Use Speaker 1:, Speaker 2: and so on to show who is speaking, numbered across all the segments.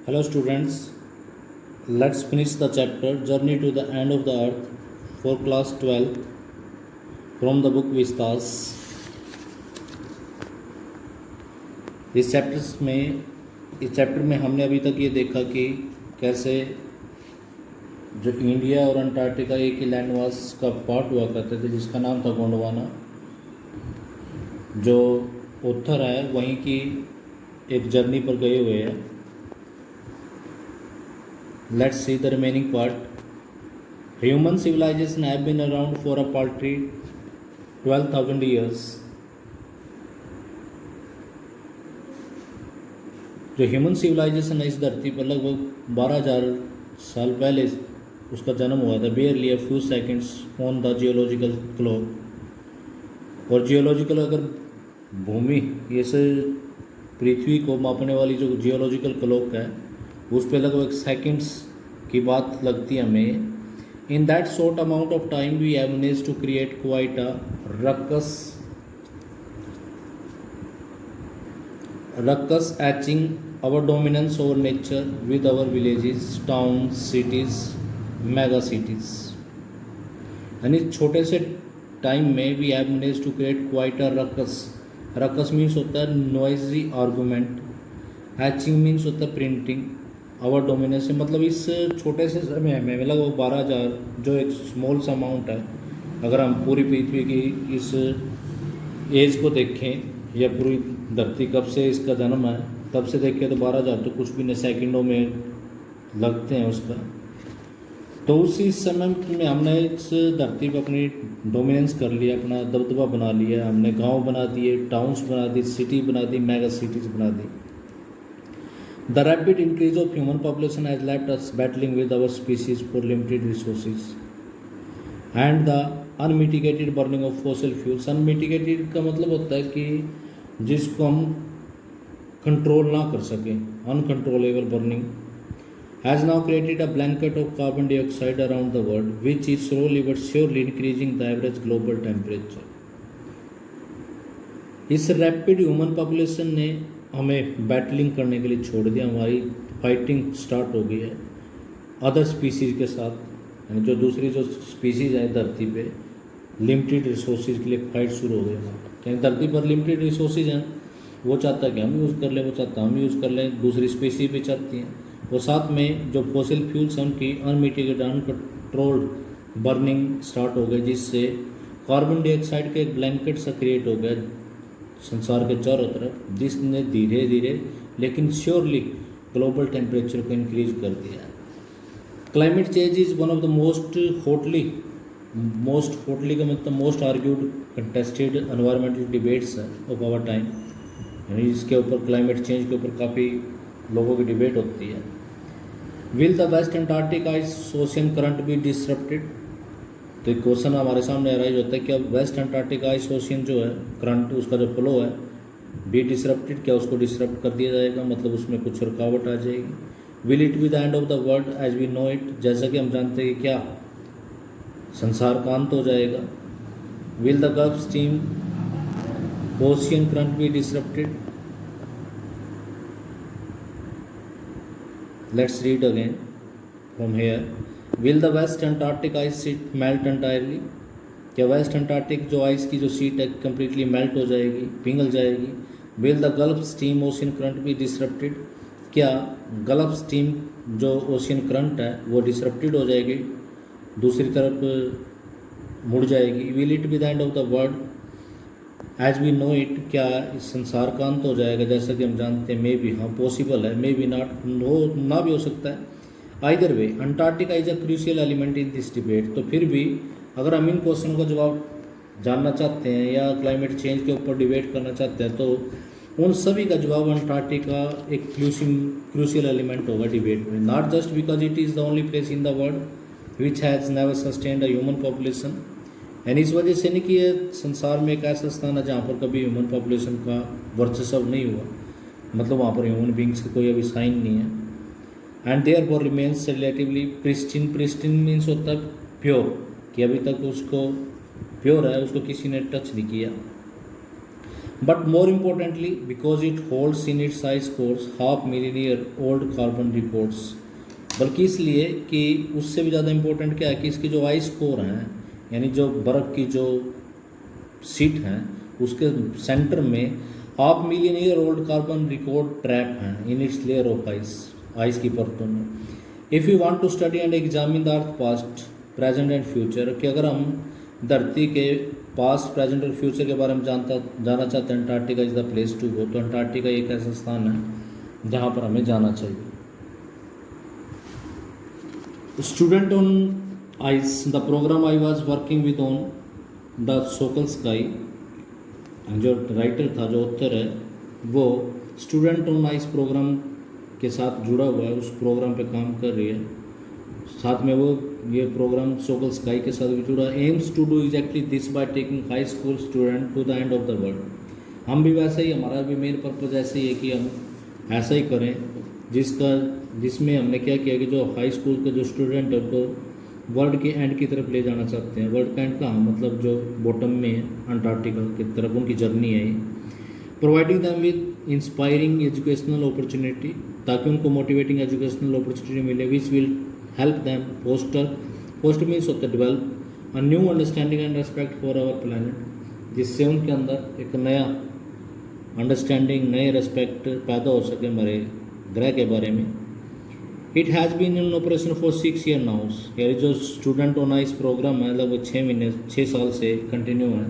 Speaker 1: Hello students, let's finish the chapter Journey to the End of the Earth for class 12 from the book Vistas. इस chapter में हमने अभी तक ये देखा कि कैसे जो इंडिया और अंटार्कटिका एक ही लैंड मास का पार्ट हुआ करते थे जिसका नाम था गोंडवाना। जो ऑथर है वहीं की एक जर्नी पर गए हुए हैं। Let's see the remaining part. Human civilization have been around for a paltry 12,000 years. जो ह्यूमन सिविलाइजेशन है इस धरती पर लगभग 12,000 साल पहले उसका जन्म हुआ था। बेयरली a few seconds on the geological clock. और जियोलॉजिकल अगर भूमि इस पृथ्वी को मापने वाली जो जियोलॉजिकल क्लॉक है उस पर लगभग सेकंड्स की बात लगती है हमें। In that short amount of time we have managed to create quite a ruckus etching our dominance over nature with our villages, towns, cities, mega cities. यानी छोटे से टाइम में we have managed to create quite a ruckus means होता है noisy argument, etching means होता है printing, our dominance मतलब इस छोटे से समय में लगभग 12,000 जो एक स्मॉल सा अमाउंट है। अगर हम पूरी पृथ्वी की इस एज को देखें या पूरी धरती कब से इसका जन्म है तब से देखें तो 12,000 तो कुछ भी नहीं, सेकंडों में लगते हैं उसका। तो उसी समय में हमने इस धरती पर अपनी डोमिनेंस कर लिया, अपना दबदबा बना लिया। हमने गांव बना दिए, टाउन्स बना दी, सिटी बना दी, मेगा सिटीज़ बना दी। The rapid increase of human population has left us battling with our species for limited resources and the unmitigated burning of fossil fuels. Unmitigated का मतलब होता है कि जिसको हम कंट्रोल ना कर सकें, uncontrollable burning has now created a blanket of carbon dioxide around the world, which is slowly but surely increasing the average global temperature. इस रैपिड ह्यूमन पॉपुलेशन ने हमें बैटलिंग करने के लिए छोड़ दिया, हमारी फाइटिंग स्टार्ट हो गई है अदर स्पीसीज़ के साथ। यानी जो दूसरी जो स्पीसीज़ है धरती पे लिमिटेड रिसोर्सेज के लिए फाइट शुरू हो गई है। यानी धरती पर लिमिटेड रिसोर्सेज हैं, वो चाहता है कि हम यूज़ कर लें, वो चाहता है हम यूज़ कर लें, दूसरी स्पीसीज भी चाहती हैं। और साथ में जो फॉसिल फ्यूल्स हैं उनकी अनमिटिगेटेड अनकंट्रोल्ड बर्निंग स्टार्ट हो गई, जिससे कार्बन डाइऑक्साइड का एक ब्लैंकेट सा क्रिएट हो गया संसार के चारों तरफ, जिसने धीरे धीरे लेकिन श्योरली ग्लोबल टेम्परेचर को इंक्रीज कर दिया है। Climate change is one of the most hotly का मतलब most argued contested environmental debates है ऑफ आवर टाइम। यानी इसके ऊपर क्लाइमेट चेंज के ऊपर काफ़ी लोगों की डिबेट होती है। Will the West Antarctic ice ocean current be disrupted? तो एक क्वेश्चन हमारे सामने अराइज होता है कि अब वेस्ट अंटार्कटिक आइस ओशियन जो है करंट उसका जो फ्लो है बी डिसरप्टेड, क्या उसको डिसरप्ट कर दिया जाएगा, मतलब उसमें कुछ रुकावट आ जाएगी। Will it be the end of the world as we know it? जैसा कि हम जानते हैं कि क्या संसार का अंत हो जाएगा। Will the Gulf Stream ocean current be disrupted? Let's read again from here. Will the West Antarctic ice sheet melt entirely? क्या वेस्ट अंटार्कटिक जो आइस की जो शीट है कम्प्लीटली मेल्ट हो जाएगी, पिघल जाएगी? Will the Gulf Stream ocean current be disrupted? क्या गल्फ स्ट्रीम जो ओशियन करंट है वो डिसरप्टेड हो जाएगी, दूसरी तरफ मुड़ जाएगी? Will it be the end of the world as we know it? क्या इस संसार का अंत हो जाएगा जैसा कि हम जानते हैं? मे बी, हाँ पॉसिबल है, मे बी नॉट, ना भी हो सकता है। Either way Antarctica is a crucial element in this debate. तो फिर भी अगर हम इन क्वेश्चन का जवाब जानना चाहते हैं या क्लाइमेट चेंज के ऊपर डिबेट करना चाहते हैं तो उन सभी का जवाब अंटार्कटिका एक क्रूशियल एलिमेंट होगा डिबेट में। Not just because it is the only place in the world which has never sustained a human population. यानी इस वजह से नहीं कि ये संसार में एक ऐसा स्थान है जहाँ पर कभी ह्यूमन पॉपुलेशन का वर्चस्व नहीं हुआ, मतलब वहाँ पर ह्यूमन बींग्स का कोई अभी साइन नहीं है। And therefore remains relatively pristine. Pristine means होता है प्योर, कि अभी तक उसको प्योर है, उसको किसी ने टच नहीं किया। But more importantly, because it holds in its ice cores half million year old carbon records, बल्कि इसलिए कि उससे भी ज़्यादा इम्पोर्टेंट क्या है कि इसकी जो आइस कोर हैं, यानी जो बर्फ़ की जो सीट हैं, उसके सेंटर में half million year old carbon record trap हैं in its layer of ice की परतों में। If you want to study and examine the earth past present and future, कि अगर हम धरती के पास्ट प्रेजेंट और फ्यूचर के बारे में जाना चाहते हैं, Antarctica is the place to go. तो अंटार्कटिका एक ऐसा स्थान है जहाँ पर हमें जाना चाहिए। Student on Ice, the program I was working with on the Sokal Sky, जो राइटर था, जो ऑथर है, वो स्टूडेंट ऑन आइस प्रोग्राम के साथ जुड़ा हुआ है, उस प्रोग्राम पे काम कर रही है। साथ में वो ये प्रोग्राम सोकल स्काई के साथ भी जुड़ा, aims to do exactly this by taking high school student to the end of the world. हम भी वैसे ही, हमारा भी मेन पर्पज़ ऐसे ही है कि हम ऐसा ही करें, जिसमें हमने क्या किया कि जो हाई स्कूल के जो स्टूडेंट है उनको वर्ल्ड के एंड की तरफ ले जाना चाहते हैं। वर्ल्ड का एंड कहाँ, मतलब जो बॉटम में है, अंटार्कटिका की तरफ उनकी जर्नी है ये। Providing them with inspiring educational opportunity, ताकि उनको मोटिवेटिंग एजुकेशनल अपॉर्चुनिटी मिले, which will help them foster means होता है develop a new understanding and respect for our planet, जिससे उनके अंदर एक नया अंडरस्टैंडिंग, नए रेस्पेक्ट पैदा हो सके हमारे ग्रह के बारे में। It has been in operation for 6 year now, यानी जो स्टूडेंट ऑन आइस प्रोग्राम है लगभग 6 साल से कंटिन्यू है।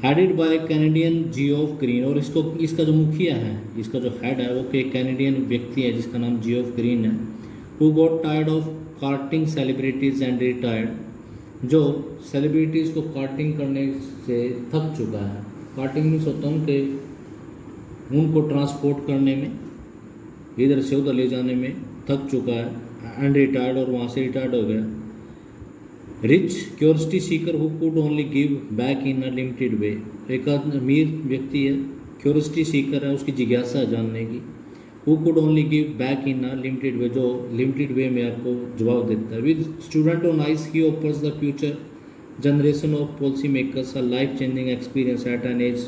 Speaker 1: Headed by Canadian Geoff green, और इसका जो मुखिया है, इसका जो हेड है, वो एक कैनेडियन व्यक्ति है जिसका नाम जियोफ ग्रीन है। Who got tired of carting celebrities and retired, जो सेलिब्रिटीज़ को कार्टिंग करने से थक चुका है। कार्टिंग मीन्स होता है उनको ट्रांसपोर्ट करने में, इधर से उधर ले जाने में थक चुका है। एंड रिटायर्ड, और वहाँ से रिटायर्ड हो गया। Rich curiosity Sikar who could only give back in a limited वे, एक अमीर व्यक्ति है, क्यूरियोसिटी सीकर है, उसकी जिज्ञासा है जानने की। Who could only give back in a limited way, जो लिमिटेड वे में आपको जवाब देता है। With Student on Ice he offers the future generation of policy makers a life changing experience at an age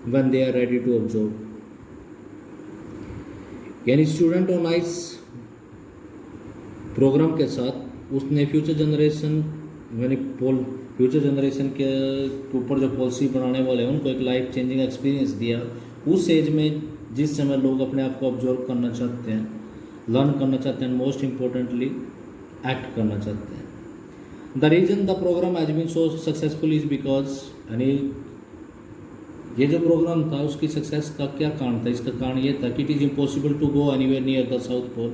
Speaker 1: when they are ready to observe. यानी Student on Ice program के साथ उसने future generation के ऊपर जो policy बनाने वाले हैं उनको एक लाइफ चेंजिंग एक्सपीरियंस दिया, उस एज में जिस समय लोग अपने आप को ऑब्जर्व करना चाहते हैं, लर्न करना चाहते हैं, मोस्ट इम्पोर्टेंटली एक्ट करना चाहते हैं। The reason the program has been so successful is because, यानी ये जो प्रोग्राम था उसकी सक्सेस का क्या कारण था? इसका कारण ये था कि it is impossible to go anywhere near the South Pole,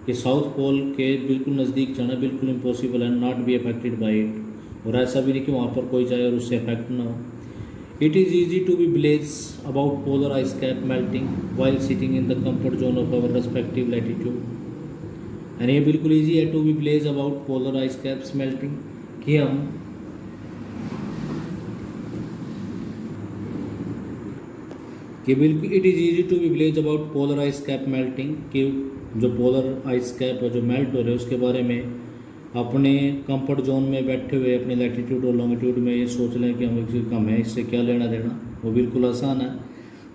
Speaker 1: ये साउथ पोल के बिल्कुल नज़दीक जाना बिल्कुल इम्पॉसिबल है, not be affected by it, और ऐसा भी नहीं कि वहाँ पर कोई जाए और उससे अफेक्ट ना हो। It is easy to be blase about polar ice cap melting while sitting in the comfort zone of our respective latitude, यानी ये बिल्कुल ईजी है to be blase about polar ice caps melting, कि हम बिल्कुल it is easy to be blase about polar ice cap melting, कि जो polar ice cap जो मेल्ट हो रहे हैं उसके बारे में अपने कंफर्ट जोन में बैठे हुए अपने लैटिट्यूड और लॉन्गिट्यूड में ये सोच लें कि हम कम है, इससे क्या लेना देना, वो बिल्कुल आसान है।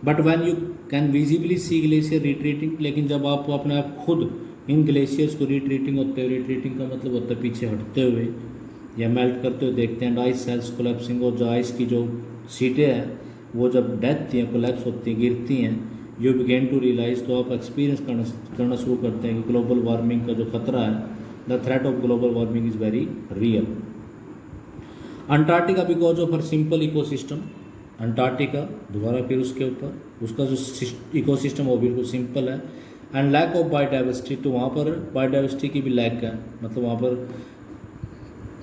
Speaker 1: But when you can visibly see glacier retreating, लेकिन जब आप अपने आप खुद इन ग्लेशियर्स को रिट्रीटिंग होते हुए, रिट्रीटिंग का मतलब होता है पीछे हटते हुए या मेल्ट करते हुए देखते हैं, आइस सेल्स कोलैप्सिंग, और जो आइस की जो सीटें हैं वो जब डेथ हैं, कोलैप्स होती हैं, गिरती हैं, यू बिगेन टू रियलाइज, तो आप एक्सपीरियंस करना शुरू करते हैं कि ग्लोबल वार्मिंग का जो खतरा है, the threat of global warming is very real. Antarctica because of her simple ecosystem, Antarctica दोबारा फिर उसके ऊपर उसका जो इकोसिस्टम वो बिल्कुल सिंपल है। एंड लैक ऑफ बायोडाइवर्सिटी, तो वहाँ पर बायोडाइवर्सिटी की भी लैक है, मतलब वहाँ पर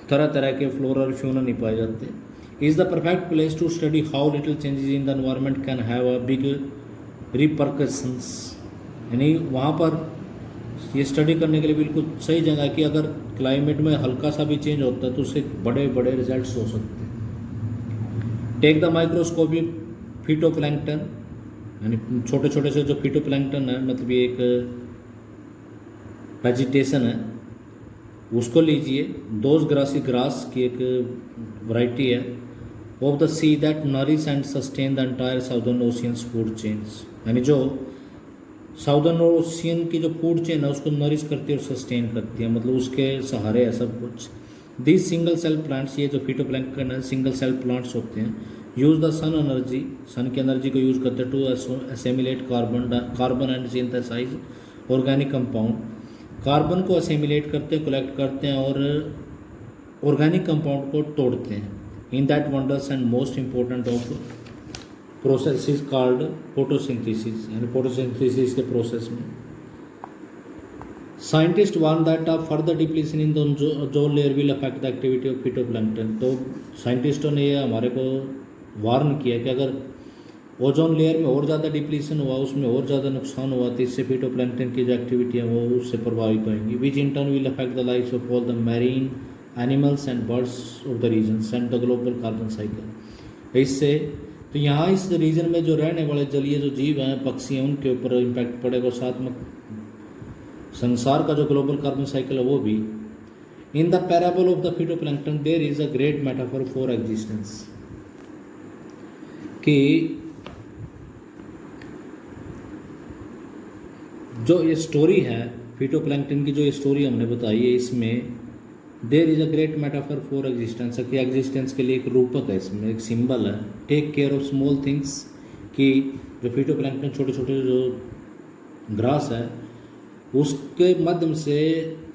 Speaker 1: तरह तरह के फ्लोरा और फ्यूना नहीं पाए जाते। Is the perfect place to study how little changes in the environment can have a big repercussions, यानी वहाँ पर ये स्टडी करने के लिए बिल्कुल सही जगह है कि अगर क्लाइमेट में हल्का सा भी चेंज होता है तो उससे बड़े बड़े रिजल्ट्स हो सकते हैं। टेक द माइक्रोस्कोपिक फिटोप्लैंक्टन, यानी छोटे छोटे से जो फिटोप्लैंक्टन है, मतलब ये एक वेजिटेशन है, उसको लीजिए। दोज ग्रासी, ग्रास की एक वैरायटी है, of the see that nourish and sustain the entire southern oceans food chains, यानी जो साउदर्न ओशियन की जो फूड चेन है उसको नरिश करती है और सस्टेन करती है, मतलब उसके सहारे है सब कुछ। दिस सिंगल सेल प्लांट्स, ये जो फिटोप्लैंक्टन है सिंगल सेल प्लांट्स होते हैं, use the sun energy, sun की एनर्जी को यूज करते हैं to assimilate carbon and synthesise organic compound, carbon को असेमिलेट करते हैं, कलेक्ट करते हैं और ऑर्गेनिक कंपाउंड को तोड़ते हैं। In that wonders and most important of process is called photosynthesis, यानी फोटोसिंथेसिस के प्रोसेस में scientist warn that a further depletion in the ozone layer will affect the activity of phytoplankton. तो साइंटिस्टों ने ये हमारे को वार्न किया कि अगर ओजोन लेयर में और ज़्यादा डिप्लीशन हुआ, उसमें और ज़्यादा नुकसान हुआ, तो इससे फिटोप्लैंक्टन की जो एक्टिविटी है वो उससे प्रभावित होंगी, which in turn will affect the life of all the marine animals and birds of the region and the global carbon cycle. इससे तो यहाँ इस रीजन में जो रहने वाले जलीय जो जीव हैं, पक्षी हैं, उनके ऊपर इम्पैक्ट पड़ेगा, और साथ में संसार का जो ग्लोबल कार्बन साइकिल है वो भी। In the parable of the phytoplankton there is a great metaphor for existence, कि जो ये स्टोरी है फिटोप्लैंक्टन की, जो ये स्टोरी हमने बताई है, इसमें there is a great metaphor for existence, कि एग्जिस्टेंस के लिए एक रूपक है, इसमें एक सिंबल है। Take care of small things, कि जो फिटोप्लैंक्टन छोटे छोटे जो ग्रास है उसके माध्यम से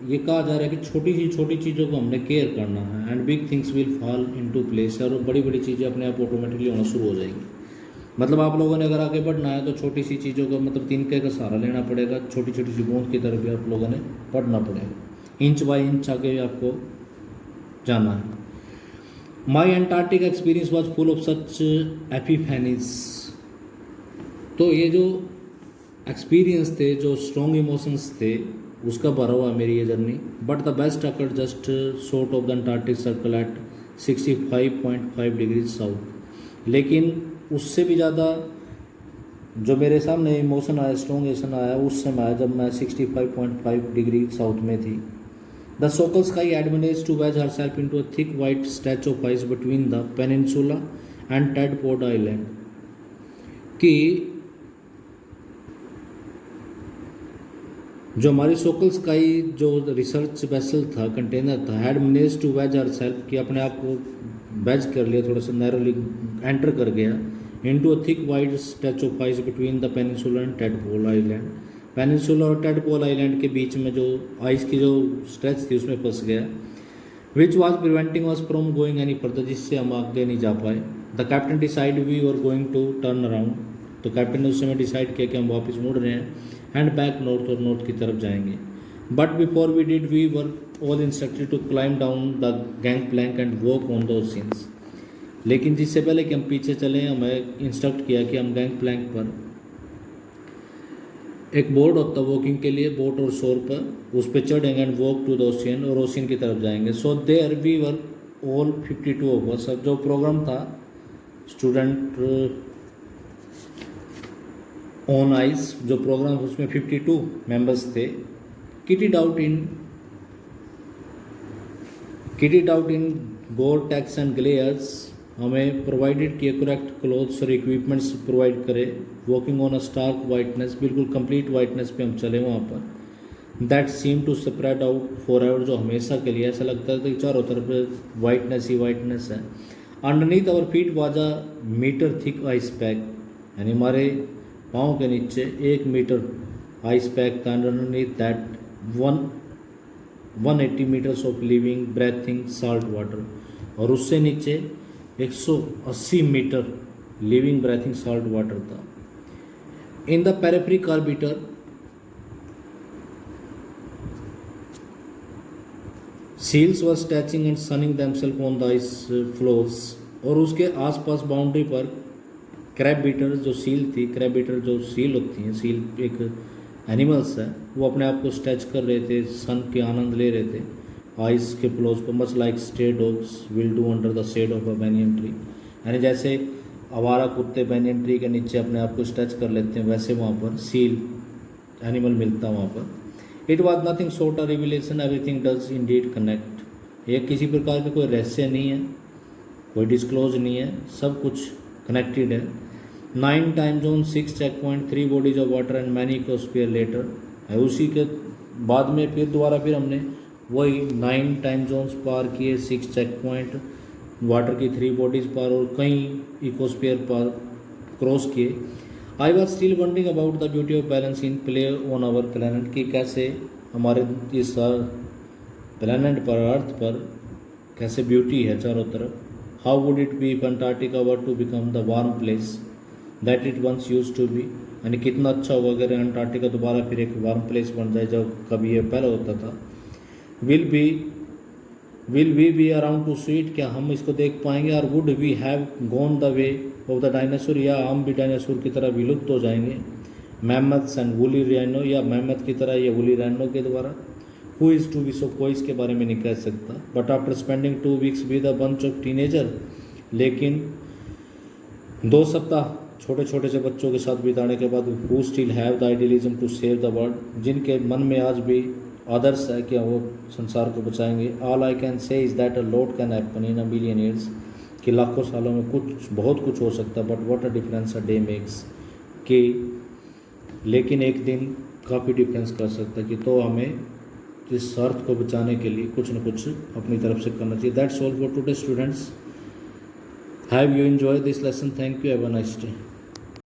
Speaker 1: ये कहा जा रहा है कि छोटी चीज़ों को हमने केयर करना है, and big things will fall into place, और बड़ी बड़ी चीज़ें अपने आप ऑटोमेटिकली होना शुरू हो जाएंगी। मतलब आप लोगों ने अगर आगे बढ़ना है तो छोटी सी चीज़ों का मतलब तिनके का सहारा लेना पड़ेगा, छोटी छोटी सी बूंद की तरफ भी आप लोगों ने बढ़ना पड़ेगा, इंच बाय इंच आगे आपको जाना है। My Antarctic experience was full of such epiphanies. तो ये जो एक्सपीरियंस थे, जो स्ट्रॉन्ग इमोशंस थे, उसका भरा हुआ मेरी ये journey. But the best occurred just short of the Antarctic circle eight 65.5 degree south. लेकिन उससे भी ज़्यादा जो मेरे सामने इमोशन आया, स्ट्रॉन्ग इमोशन आया, उस समय आया जब मैं 65.5 डिग्री साउथ में थी। The Sokal sky had managed to wedge herself into a thick white stretch of ice between the peninsula and Tadpole Island, कि जो हमारी सोकल स्काई जो रिसर्च वेसल था, कंटेनर था, had manage to wedge herself, कि अपने आप को वेज कर लिया, थोड़ा सा नैरोली एंटर कर गया, into a thick wide stretch of ice between the peninsula and tadpole island. Peninsula और टेडपोल आइलैंड के बीच में जो आइस की जो स्ट्रेच थी उसमें फंस गया, which was preventing us from going any further, जिससे हम आगे नहीं जा पाए। The captain decide we were going to turn around, तो कैप्टन ने उस समय डिसाइड किया कि हम वापस मुड़ रहे हैं, एंड बैक नॉर्थ, और नॉर्थ की तरफ जाएंगे। But before we did we were all instructed to climb down the gangplank and walk on the oceans. लेकिन जिससे पहले कि हम पीछे चले, हमें इंस्ट्रक्ट किया कि हम गैंग प्लैंक पर एक बोर्ड होता है वॉकिंग के लिए, बोट और शोर पर, उस पर चढ़ेंगे and walk to the ocean, और ओशियन की तरफ जाएंगे। So there we were all 52 of us. अब जो प्रोग्राम था स्टूडेंट ऑन आइस, जो प्रोग्राम उसमें 52 मेंबर्स थे। Kitted out in Gore-Tex and glares, हमें प्रोवाइडेड किए करेक्ट क्लोथ्स और इक्विपमेंट्स प्रोवाइड करे। Walking on a stark whiteness, बिल्कुल कंप्लीट वाइटनेस पे हम चले वहाँ पर। That seem to spread out for ever, जो हमेशा के लिए ऐसा लगता है कि चारों तरफ वाइटनेस ही वाइटनेस है। Underneath our feet was a metre thick ice pack, यानी हमारे पाँव के नीचे 1 मीटर आइस पैक था। Underneath that 180 metres of living breathing salt water, और उससे नीचे 180 metre living breathing salt water था। In the peripheric orbiter seals were stretching and sunning themselves on the ice floors, और उसके आसपास बाउंड्री पर crabeater जो सील थी, क्रैब बीटर जो सील होती हैं, सील एक एनिमल्स है, वो अपने आप को स्ट्रेच कर रहे थे, सन के आनंद ले रहे थे आइस के फ्लोज पर, much like stray dogs will do under the shade of a banyan tree, यानी जैसे आवारा कुत्ते बैनियन ट्री के नीचे अपने आप को स्ट्रेच कर लेते हैं, वैसे वहाँ पर सील एनिमल मिलता वहाँ पर। It was nothing short a revelation, everything does Indeed connect. ये किसी प्रकार का कोई रहस्य नहीं है, कोई डिस्क्लोज नहीं है, सब कुछ कनेक्टेड है। 9 time zone, 6 check point, 3 bodies of water and many ecosphere later है। उसी के बाद में फिर दोबारा फिर हमने वही 9 टाइम जोन्स पार किए, 6 चेक पॉइंट, वाटर की 3 बॉडीज़ पार और कई इकोस्फीयर पार क्रॉस किए। I was still wondering about the beauty of balance in play on our planet, कि कैसे हमारे इस प्लानट पर, अर्थ पर कैसे ब्यूटी है चारों तरफ। How would it be if Antarctica were to become the warm place that it once used to be, यानी कितना अच्छा होगा अगर अंटार्कटिका दोबारा फिर एक वार्म प्लेस बन जाए जब कभी ये पहले होता था। Will we be around to see it, क्या हम इसको देख पाएंगे। और would we have gone the way of the dinosaur, या हम भी डायनासोर की तरह विलुप्त हो जाएंगे। मैमथ्स एंड वुली रैनो, या मैमथ की तरह या वुली रैनो के द्वारा। हु इज़ टू बी सो, कोई इसके बारे में नहीं कह सकता। But after spending 2 weeks with a bunch of teenager, लेकिन 2 सप्ताह छोटे छोटे से बच्चों के साथ बिताने के बाद, who still have the idealism to save the world, जिनके मन में आज भी आदर्श है कि वो संसार को बचाएंगे। All I can say is that a lot can happen in a billion years, कि लाखों सालों में कुछ बहुत कुछ हो सकता है। But what a difference a day makes, कि लेकिन एक दिन काफ़ी डिफरेंस कर सकता है। कि तो हमें इस अर्थ को बचाने के लिए कुछ न कुछ अपनी तरफ से करना चाहिए। That's all for today students. Have you enjoy this lesson? Thank you, have a nice day.